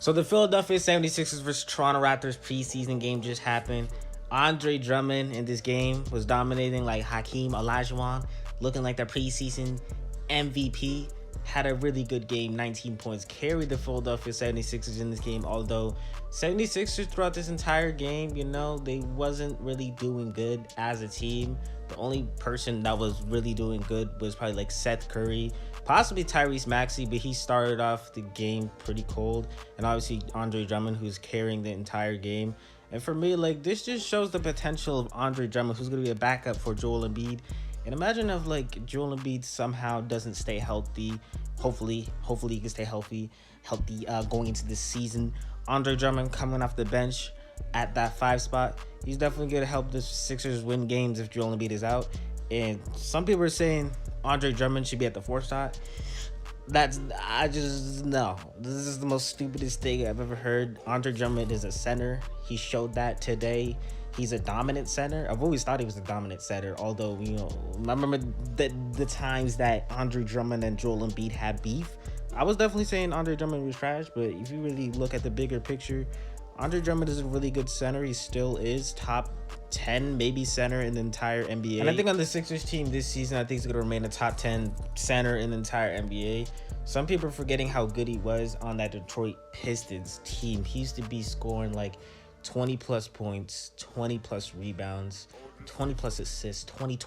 So the Philadelphia 76ers versus Toronto Raptors preseason game just happened. Andre Drummond in this game was dominating like Hakeem Olajuwon, looking like the preseason MVP. Had a really good game, 19 points, carried the Philadelphia 76ers in this game, although 76ers throughout this entire game, they wasn't really doing good as a team. The only person that was really doing good was probably like Seth Curry, possibly Tyrese Maxey, but he started off the game pretty cold, and obviously Andre Drummond, who's carrying the entire game. And for me, like, this just shows the potential of Andre Drummond, who's going to be a backup for Joel Embiid. And imagine if like Joel Embiid somehow doesn't stay healthy. Hopefully he can stay healthy going into this season. Andre Drummond coming off the bench at that 5 spot, he's definitely going to help the Sixers win games if Joel Embiid is out. And some people are saying Andre Drummond should be at the 4th spot. No. This is the most stupidest thing I've ever heard. Andre Drummond is a center. He showed that today. He's a dominant center. I've always thought he was a dominant center, although, I remember the times that Andre Drummond and Joel Embiid had beef. I was definitely saying Andre Drummond was trash, but if you really look at the bigger picture, Andre Drummond is a really good center. He still is top 10, maybe center in the entire NBA. And I think on the Sixers team this season, I think he's going to remain a top 10 center in the entire NBA. Some people are forgetting how good he was on that Detroit Pistons team. He used to be scoring like 20 plus points, 20 plus rebounds, 20 plus assists, 20.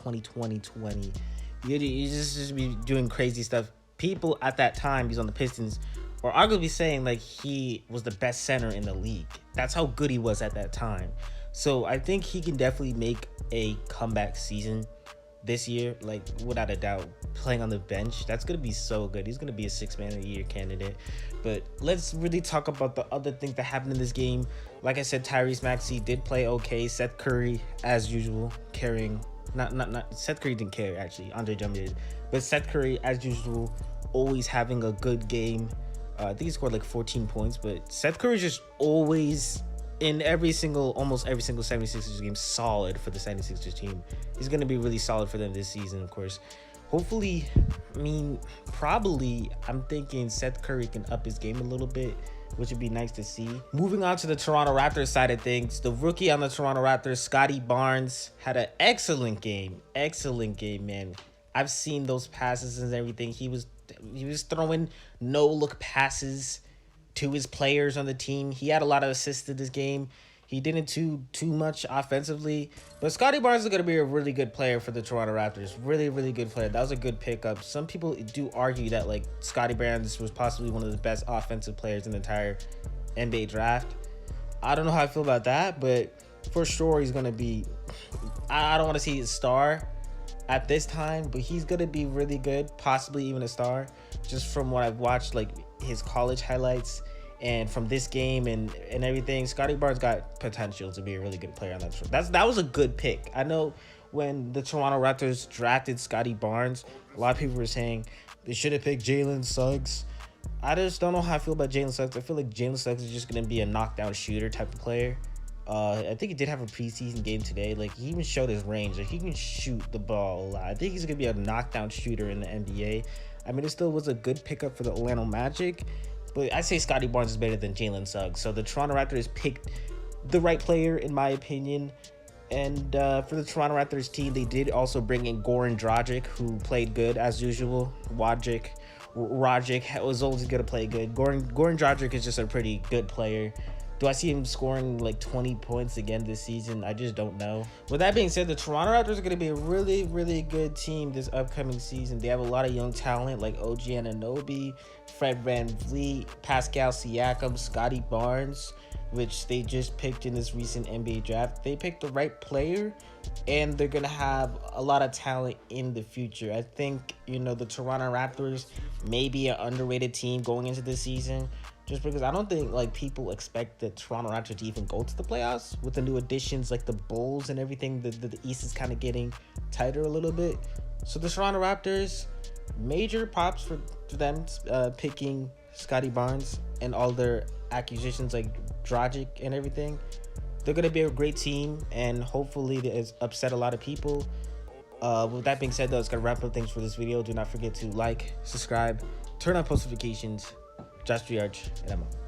You just be doing crazy stuff. People at that time, he's on the Pistons, were arguably saying like he was the best center in the league. That's how good he was at that time. So I think he can definitely make a comeback season this year, like without a doubt. Playing on the bench, that's gonna be so good. He's gonna be a 6th man of the year candidate. But let's really talk about the other things that happened in this game. Like I said, Tyrese Maxey did play okay. Seth Curry, as usual, carrying. Not Seth Curry didn't carry, actually. Andre Drummond did. But Seth Curry, as usual, always having a good game. I think he scored like 14 points. But Seth Curry is just always in almost every single 76ers game, solid for the 76ers team. He's going to be really solid for them this season, of course. Hopefully, I'm thinking Seth Curry can up his game a little bit, which would be nice to see. Moving on to the Toronto Raptors side of things, the rookie on the Toronto Raptors, Scottie Barnes, had an excellent game, man. I've seen those passes and everything. He was throwing no-look passes to his players on the team. He had a lot of assists in this game. He didn't do too much offensively, but Scottie Barnes is going to be a really good player for the Toronto Raptors. Really, really good player. That was a good pickup. Some people do argue that like Scottie Barnes was possibly one of the best offensive players in the entire NBA draft. I don't know how I feel about that, but for sure he's going to be, I don't want to see a star at this time, but he's going to be really good, possibly even a star, just from what I've watched, like his college highlights. And from this game and everything, Scottie Barnes got potential to be a really good player on that show. That was a good pick. I know when the Toronto Raptors drafted Scottie Barnes, a lot of people were saying they should have picked Jalen Suggs. I just don't know how I feel about Jalen Suggs. I feel like Jalen Suggs is just going to be a knockdown shooter type of player. I think he did have a preseason game today. Like, he even showed his range. Like, he can shoot the ball a lot. I think he's going to be a knockdown shooter in the NBA. I mean, it still was a good pickup for the Orlando Magic. But I say Scottie Barnes is better than Jalen Suggs. So the Toronto Raptors picked the right player, in my opinion. And for the Toronto Raptors team, they did also bring in Goran Dragic, who played good as usual. Rajic was always going to play good. Goran Dragic is just a pretty good player. Do I see him scoring like 20 points again this season? I just don't know. With that being said, the Toronto Raptors are going to be a really, really good team this upcoming season. They have a lot of young talent like OG Anunoby, Fred VanVleet, Pascal Siakam, Scottie Barnes, which they just picked in this recent NBA draft. They picked the right player, and they're going to have a lot of talent in the future. I think, the Toronto Raptors may be an underrated team going into this season, just because I don't think like people expect the Toronto Raptors to even go to the playoffs with the new additions like the Bulls and everything. The East is kind of getting tighter a little bit. So the Toronto Raptors, major props for them picking Scottie Barnes and all their acquisitions like Dragic and everything. They're going to be a great team, and hopefully they upset a lot of people. With that being said, though, it's going to wrap up things for this video. Do not forget to like, subscribe, turn on post notifications. Josh Triarch, and I'm out.